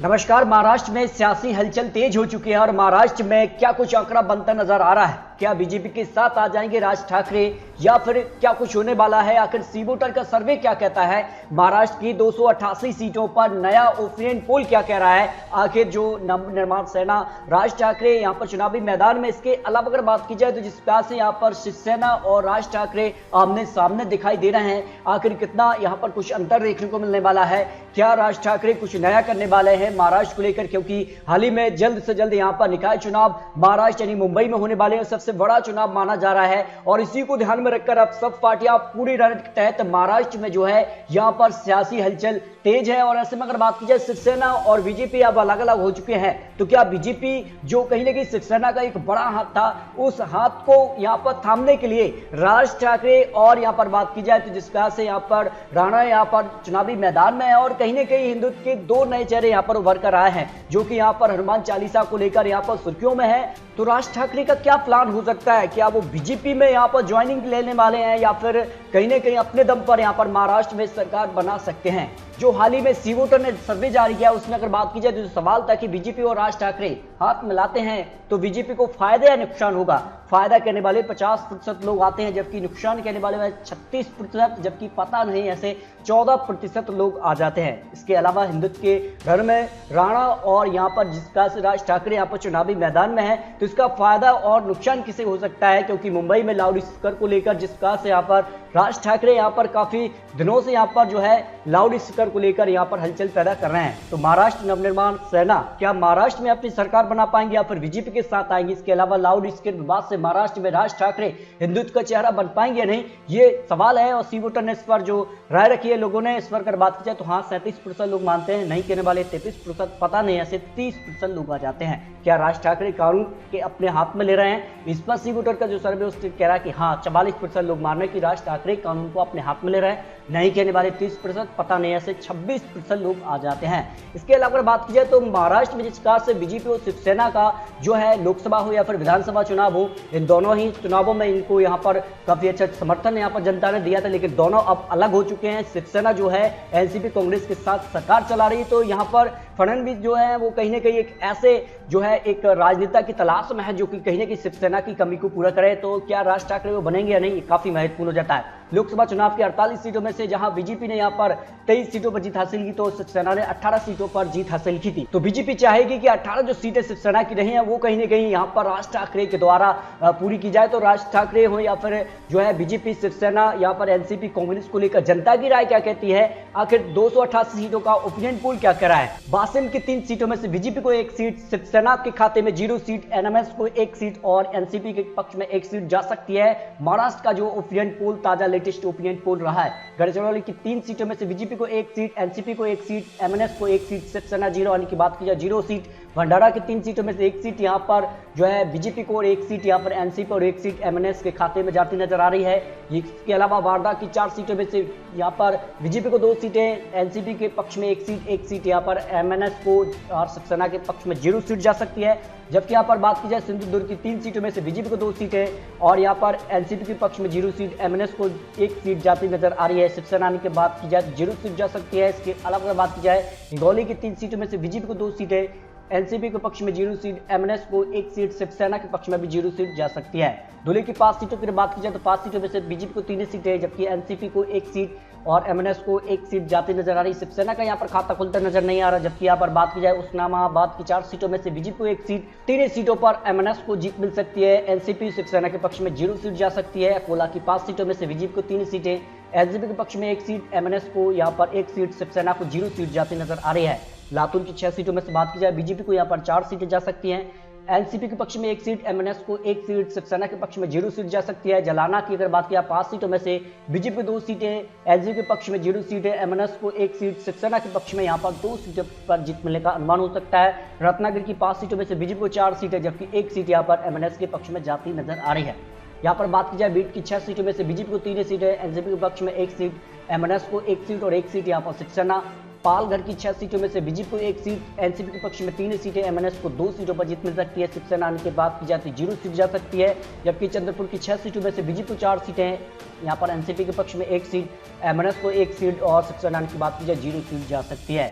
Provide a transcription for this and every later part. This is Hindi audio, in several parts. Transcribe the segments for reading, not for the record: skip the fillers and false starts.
नमस्कार। महाराष्ट्र में सियासी हलचल तेज हो चुकी है और महाराष्ट्र में क्या कुछ आंकड़ा बनता नजर आ रहा है। क्या बीजेपी के साथ आ जाएंगे राज ठाकरे या फिर क्या कुछ होने वाला है? आखिर सी वोटर का सर्वे क्या कहता है? महाराष्ट्र की 288 सीटों पर नया ओपिनियन पोल क्या कह रहा है? आखिर जो नवनिर्माण सेना राज ठाकरे यहाँ पर चुनावी मैदान में, इसके अलावा अगर बात की जाए तो जिस प्रकार से यहाँ पर शिवसेना और राज ठाकरे आमने सामने दिखाई दे रहे हैं, आखिर कितना यहाँ पर कुछ अंतर देखने को मिलने वाला है? क्या राज ठाकरे कुछ नया करने वाले हैं महाराष्ट्र को लेकर? क्योंकि हाल ही में जल्द से जल्द यहाँ पर निकाय चुनाव महाराष्ट्र यानी मुंबई में होने वाले हैं, सबसे बड़ा चुनाव माना जा रहा है और इसी को ध्यान में रखकर अब सब पार्टियां पूरी रणनीति के तहत महाराष्ट्र में जो है यहाँ पर सियासी हलचल तेज है। और ऐसे में अगर बात की जाए शिवसेना और बीजेपी अब अलग अलग हो चुके हैं, तो क्या बीजेपी जो कहीं ना कहीं शिवसेना का एक बड़ा हाथ था, उस हाथ को यहाँ पर थामने के लिए राज ठाकरे और यहाँ पर बात की जाए तो जिस प्रकार से यहाँ पर राणा यहाँ पर चुनावी मैदान में है और कहीं ना कहीं हिंदुत्व के दो नए चेहरे यहाँ पर उभर कर आए हैं जो कि यहाँ पर हनुमान चालीसा को लेकर यहाँ पर सुर्खियों में है। तो राज ठाकरे का क्या प्लान हो सकता है? क्या वो बीजेपी में यहाँ पर ज्वाइनिंग लेने वाले हैं या फिर कहीं ना कहीं अपने दम पर यहाँ पर महाराष्ट्र में सरकार बना सकते हैं? जो हाल ही में सी वोटर ने सर्वे जारी किया उसमें अगर बात की जाए तो सवाल था कि बीजेपी और राज ठाकरे हाथ मिलाते हैं तो बीजेपी को फायदा या नुकसान होगा। फायदा कहने वाले 50% लोग आते हैं जबकि नुकसान कहने वाले 36%, जबकि पता नहीं ऐसे 14% लोग आ जाते हैं। इसके अलावा हिंदुत्व के घर में राणा और यहाँ पर जिसका से राज ठाकरे यहाँ पर चुनावी मैदान में है, तो इसका फायदा और नुकसान किसे हो सकता है? क्योंकि मुंबई में लाउड स्पीकर को लेकर जिसका से यहाँ पर राज ठाकरे यहाँ पर काफी दिनों से यहाँ पर जो है लाउड स्पीकर को लेकर यहाँ पर हलचल पैदा कर रहे हैं। तो महाराष्ट्र नवनिर्माण सेना क्या महाराष्ट्र में अपनी सरकार बना पाएंगे या फिर बीजेपी के साथ आएंगे? इसके अलावा लाउड स्पीकर विवाद से महाराष्ट्र में राज ठाकरे हिंदुत्व का चेहरा बन पाएंगे या नहीं, ये सवाल है। और सी वोटर ने इस पर जो राय रखी है लोगों ने, इस पर अगर बात की जाए तो हाँ 37% लोग मानते हैं, नहीं कहने वाले 33%, पता नहीं ऐसे 30% लोग आ जाते हैं। क्या राज ठाकरे कानून के अपने हाथ में ले रहे हैं? इस पर सी वोटर का जो सर्वे उसने कह रहा है कि हाँ 44% लोग मान रहे हैं कि राज ठाकरे कानून को अपने हाथ में ले रहे हैं, नहीं कहने वाले 30%, पता नहीं ऐसे 26% लोग आ जाते हैं। इसके अलावा अगर बात की जाए तो महाराष्ट्र में जिस प्रकार से बीजेपी और शिवसेना का जो है लोकसभा हो या फिर विधानसभा चुनाव हो, इन दोनों ही चुनावों में इनको यहाँ पर काफी अच्छा समर्थन यहाँ पर जनता ने दिया था, लेकिन दोनों अब अलग हो चुके हैं। शिवसेना जो है एनसीपी कांग्रेस के साथ सरकार चला रही है, तो यहाँ पर फडणवीस जो है वो कहीं ना कहीं एक ऐसे जो है एक राजनेता की तलाश में है जो कि कहीं ना कहीं शिवसेना की कमी को पूरा करे। तो क्या राज ठाकरे वो बनेंगे या नहीं, ये काफी महत्वपूर्ण हो जाता है। लोकसभा चुनाव की 48 सीटों में से जहां बीजेपी ने यहाँ पर 23 सीटों पर जीत हासिल की, तो शिवसेना ने 18 सीटों पर जीत हासिल की थी। तो बीजेपी चाहेगी कि 18 जो सीटें शिवसेना की रही हैं वो कहीं ना कहीं यहाँ पर राज ठाकरे के द्वारा पूरी की जाए। तो राज ठाकरे हो या फिर जो है बीजेपी शिवसेना यहाँ पर एनसीपी कांग्रेस को लेकर जनता की राय क्या कहती है? आखिर 288 सीटों का ओपिनियन पोल क्या कह रहा है? वासिम की 3 सीटों में से बीजेपी को 1 सीट, शिवसेना के खाते में 0 सीट, एनएमएस को 1 सीट और एनसीपी के पक्ष में 1 सीट जा सकती है। महाराष्ट्र का जो ओपिनियन पोल ताजा लेटेस्ट ओपिनियन पोल रहा है, गढ़चिरौली की 3 सीटों में से बीजेपी को 1 सीट, एनसीपी को 1 सीट, एमएनएस को 1 सीट, शिवसेना 0 आने की बात की जाए 0 सीट, भंडारा की 3 सीटों में से 1 सीट यहाँ पर जो है बीजेपी को और 1 सीट यहाँ पर एनसीपी और 1 सीट एमएनएस के खाते में जाती नजर आ रही है। इसके अलावा वारदा की 4 सीटों में से यहाँ पर बीजेपी को 2 सीटें, एनसीपी के पक्ष में 1 सीट यहाँ पर एमएनएस को और शिवसेना के पक्ष में 0 सीट जा सकती है। जबकि यहाँ पर बात की जाए सिंधुदुर्ग की 3 सीटों में से बीजेपी को 2 सीटें और यहाँ पर एनसीपी के पक्ष में 0 सीट, एमएनएस को 1 सीट जाती नजर आ रही है। शिवसेना की बात की जाए 0 सीट जा सकती है। इसके अलावा अगर बात की जाए हिंगोली की 3 सीटों में से बीजेपी को 2 सीटें, एनसीपी के पक्ष में 0 सीट, एमएनएस को 1 सीट, शिवसेना के पक्ष में भी 0 सीट जा सकती है। धुले की 5 सीटों की बात की जाए तो 5 सीटों में से बीजेपी को 3 सीटें जबकि एनसीपी को 1 सीट और एमएनएस को 1 सीट जाती नजर आ रही। शिवसेना का यहाँ पर खाता खुलता नजर नहीं आ रहा। जबकि यहाँ पर बात की जाए उस्मानाबाद की 4 सीटों में से बीजेपी को 1 सीट, 3 सीटों पर एमएनएस को जीत मिल सकती है। एनसीपी शिवसेना के पक्ष में 0 सीट जा सकती है। अकोला की 5 सीटों में से बीजेपी को 3 सीटें, एनसीपी के पक्ष में 1 सीट, एमएनएस को यहाँ पर 1 सीट, शिवसेना को 0 सीट जाती नजर आ रही है। लातूर की 6 सीटों में से बात की जाए बीजेपी को यहाँ पर 4 सीटें जा सकती हैं, एनसीपी के पक्ष में 1 सीट, एमएनएस को 1 सीट, शिवसेना के पक्ष में 0 सीट जा सकती है। जलाना की अगर बात किया 5 सीटों में से बीजेपी को 2 सीटें, एलजीपी के पक्ष में 0 सीटें, एमएनएस को 1 सीट, शिवसेना के पक्ष में यहाँ पर 2 सीटों पर जीत मिलने का अनुमान हो सकता है। रत्नागिरी की 5 सीटों में से बीजेपी को 4 सीटें जबकि 1 सीट यहाँ पर एमएनएस के पक्ष में जाती नजर आ रही है। यहाँ पर बात की जाए बीट की 6 सीटों में से बीजेपी को 3 सीटें, एनसीपी के पक्ष में 1 सीट, एमएनएस को 1 सीट और 1 सीट यहाँ पर शिवसेना। पालघर की 6 सीटों में से बीजेपी को 1 सीट, एनसीपी के पक्ष में 3 सीटें, एमएनएस को 2 सीटों पर जीत मिल सकती है। शिवसेना आने के बाद की जाती 0 सीट जा सकती है। जबकि चंद्रपुर की 6 सीटों में से बीजेपी को 4 सीटें, यहाँ पर एनसीपी के पक्ष में 1 सीट, एमएनएस को 1 सीट और शिवसेना आने की बात की जाए 0 सीट जा सकती है।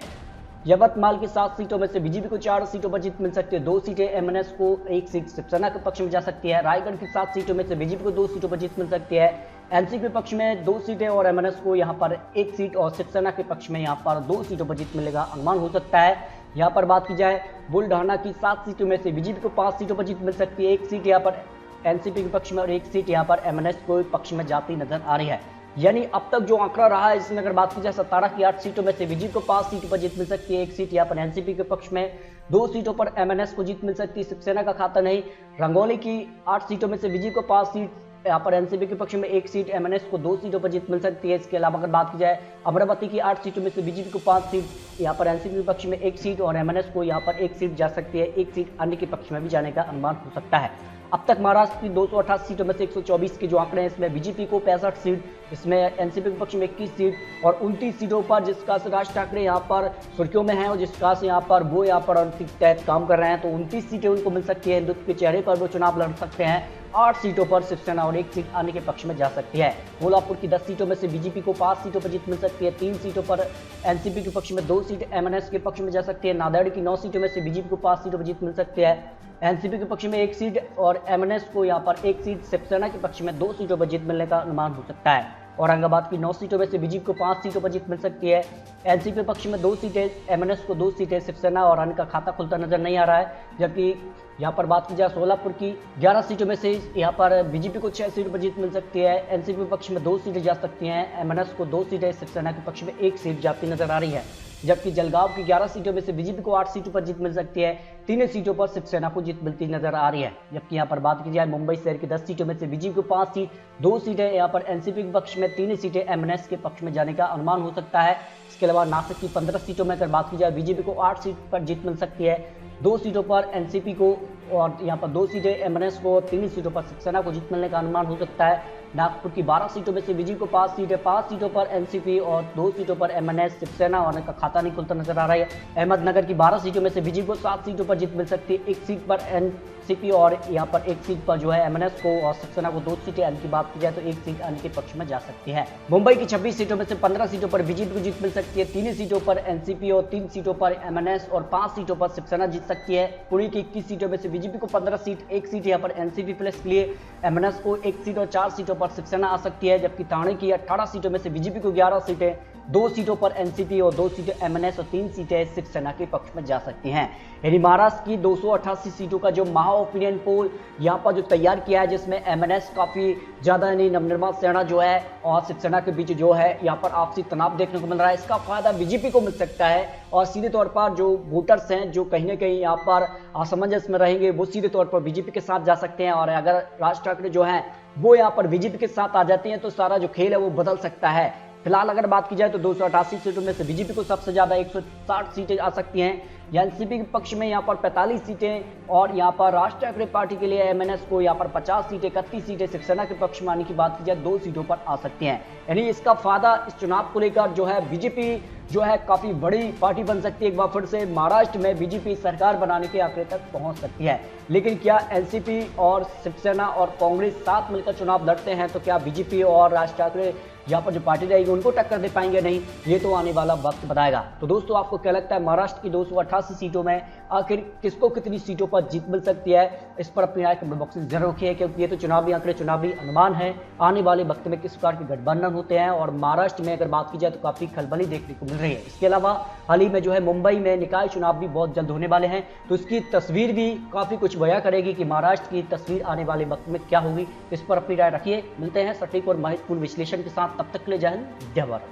यवतमाल की 7 सीटों में से बीजेपी को 4 सीटों पर जीत मिल सकती है, 2 सीटें एमएनएस को, 1 सीट शिवसेना के पक्ष में जा सकती है। रायगढ़ की 7 सीटों में से बीजेपी को 2 सीटों पर जीत मिल सकती है, एनसीपी पक्ष में 2 सीटें और एमएनएस को यहाँ पर 1 सीट और शिवसेना के पक्ष में यहाँ पर 2 सीटों पर जीत मिलेगा अनुमान हो सकता है। यहाँ पर बात की जाए बुल्ढाना की 7 सीटों में से बीजेपी को 5 सीटों पर जीत मिल सकती है, 1 सीट यहाँ पर एनसीपी के पक्ष में और 1 सीट यहाँ पर एमएनएस को पक्ष में जाती नजर आ रही है। यानी अब तक जो आंकड़ा रहा है इसमें अगर बात की जाए 17 की 8 सीटों में से बीजेपी को 5 सीटों पर जीत मिल सकती है, 1 सीट यहाँ पर एनसीपी के पक्ष में, 2 सीटों पर एमएनएस को जीत मिल सकती है, शिवसेना का खाता नहीं। रंगौली की 8 सीटों में से बीजेपी को 5 सीट, यहाँ पर एनसीपी के पक्ष में 1 सीट, एमएनएस को 2 सीटों पर जीत मिल सकती है। इसके अलावा अगर बात की जाए अमरावती की 8 सीटों में से बीजेपी को 5 सीट, यहाँ पर एनसीपी के पक्ष में 1 सीट और एमएनएस को यहाँ पर 1 सीट जा सकती है, 1 सीट अन्य के पक्ष में भी जाने का अनुमान हो सकता है। अब तक महाराष्ट्र की 288 सीटों में से 124 के जो आंकड़े हैं इसमें बीजेपी को 65 सीट, इसमें एनसीपी के पक्ष में 21 सीट और 29 सीटों पर जिसका से राज ठाकरे यहाँ पर सुर्खियों में हैं और जिसका से यहाँ पर वो यहाँ पर रणनीति के तहत काम कर रहे हैं, तो 29 सीटें उनको मिल सकती है। हिंदुत्व के चेहरे पर वो चुनाव लड़ सकते हैं। 8 सीटों पर शिवसेना और 1 सीट आने के पक्ष में जा सकती है। कोल्हापुर की 10 सीटों में से बीजेपी को 5 सीटों पर जीत मिल सकती है, 3 सीटों पर एनसीपी के पक्ष में, 2 सीट एमएनएस के पक्ष में जा सकती है। नांदेड़ की 9 सीटों में से बीजेपी को 5 सीटों पर जीत मिल सकती है, एनसीपी के पक्ष में 1 सीट और एमएनएस को यहाँ पर 1 सीट, शिवसेना के पक्ष में 2 सीटों पर जीत मिलने का अनुमान हो सकता है। औरंगाबाद की 9 सीटों में से बीजेपी को 5 सीटों पर जीत मिल सकती है, एनसीपी पक्ष में 2 सीटें, एमएनएस को 2 सीटें, शिवसेना और अन्य का खाता खुलता नजर नहीं आ रहा है। जबकि यहाँ पर बात की जाए सोलापुर की 11 सीटों में से यहाँ पर बीजेपी को 6 सीटों पर जीत मिल सकती है, एनसीपी पक्ष में 2 सीटें जा सकती हैं, एमएनएस को 2 सीटें, शिवसेना के पक्ष में 1 सीट जाती नजर आ रही है। जबकि जलगांव की 11 सीटों में से बीजेपी को 8 सीटों पर जीत मिल सकती है, 3 सीटों पर शिवसेना को जीत मिलती नजर आ रही है। जबकि यहाँ पर बात की जाए मुंबई शहर की 10 सीटों में से बीजेपी को 5 सीट, 2 सीटें यहाँ पर एनसीपी के पक्ष में, 3 सीटें एमएनएस के पक्ष में जाने का अनुमान हो सकता है। इसके अलावा नासिक की 15 सीटों में अगर बात की जाए बीजेपी को 8 सीट पर जीत मिल सकती है, 2 सीटों पर एनसीपी को और यहाँ पर 2 सीटें एमएनएस को, 3 सीटों पर शिवसेना को जीत मिलने का अनुमान हो सकता है। नागपुर की 12 सीटों में से बीजेपी को 5 सीटें, 5 सीटों पर एनसीपी और 2 सीटों पर एमएनएस, शिवसेना और का खाता नहीं खुलता नजर आ रहा है। अहमदनगर की 12 सीटों में से बीजेपी को 7 सीटों पर जीत मिल सकती है, 1 सीट पर एनसीपी और यहाँ पर 1 सीट पर जो है एमएनएस को और शिवसेना को 2 सीटें, अन्य की बात की जाए तो 1 सीट अन्य के पक्ष में जा सकती है। मुंबई की 26 सीटों में से 15 सीटों पर बीजेपी को जीत मिल सकती है, 3 सीटों पर एनसीपी और 3 सीटों पर एमएनएस और 5 सीटों पर शिवसेना जीत सकती है। पुणे की 21 सीटों में से बीजेपी को 15 सीट, 1 सीट यहाँ पर एनसीपी प्लस के लिए, एमएनएस को 1 सीट और 4 सीटों पर शिवसेना आ सकती है। जबकि ठाणे की 18 सीटों में से बीजेपी को 11 सीटें, 2 सीटों पर एनसीपी और 2 सीटें एमएनएस और 3 सीटें शिवसेना के पक्ष में जा सकती हैं। यानी महाराष्ट्र की 288 सीटों का जो महा ओपिनियन पोल यहाँ पर जो तैयार किया है, जिसमें एमएनएस काफी ज्यादा यानी नवनिर्माण सेना जो है और शिवसेना के बीच जो है यहाँ पर आपसी तनाव देखने को मिल रहा है, इसका फायदा बीजेपी को मिल सकता है और सीधे तौर पर जो वोटर्स हैं जो कहीं ना कहीं यहाँ पर असमंजस में रहेंगे वो सीधे तौर पर बीजेपी के साथ जा सकते हैं। और अगर राज ठाकरे जो है वो यहाँ पर बीजेपी के साथ आ जाते हैं तो सारा जो खेल है वो बदल सकता है। फिलहाल अगर बात की जाए तो 288 सीटों में से बीजेपी को सबसे ज्यादा 160 सीटें आ सकती हैं, एनसीपी के पक्ष में यहाँ पर 45 सीटें और यहाँ पर राज ठाकरे पार्टी के लिए एमएनएस को यहाँ पर 50 सीटें, 31 सीटें शिवसेना के पक्ष में आने की बात की जाए 2 सीटों पर आ सकती हैं। यानी इसका फायदा इस चुनाव को लेकर जो है बीजेपी जो है काफी बड़ी पार्टी बन सकती है। एक बार फिर से महाराष्ट्र में बीजेपी सरकार बनाने के आंकड़े तक पहुंच सकती है। लेकिन क्या एनसीपी और शिवसेना और कांग्रेस साथ मिलकर चुनाव लड़ते हैं तो क्या बीजेपी और राज ठाकरे यहाँ पर जो पार्टी रहेगी उनको टक्कर दे पाएंगे? नहीं, ये तो आने वाला वक्त बताएगा। तो दोस्तों आपको क्या लगता है महाराष्ट्र की 288 सीटों में आखिर किसको कितनी सीटों पर जीत मिल सकती है? इस पर अपनी राय कमेंट बॉक्स में जरूर रखिए, क्योंकि ये तो चुनावी आंकड़े, चुनावी अनुमान है। आने वाले वक्त में किस प्रकार के गठबंधन होते हैं और महाराष्ट्र में अगर बात की जाए तो काफी खलबली देखने को मिल रही है। इसके अलावा हाल ही में जो है मुंबई में निकाय चुनाव भी बहुत जल्द होने वाले हैं, तो इसकी तस्वीर भी काफी कुछ बयां करेगी कि महाराष्ट्र की तस्वीर आने वाले वक्त में क्या होगी। इस पर अपनी राय रखिए। मिलते हैं सटीक और महत्वपूर्ण विश्लेषण के साथ, तब तक के लिए जय हिंद, जय भारत।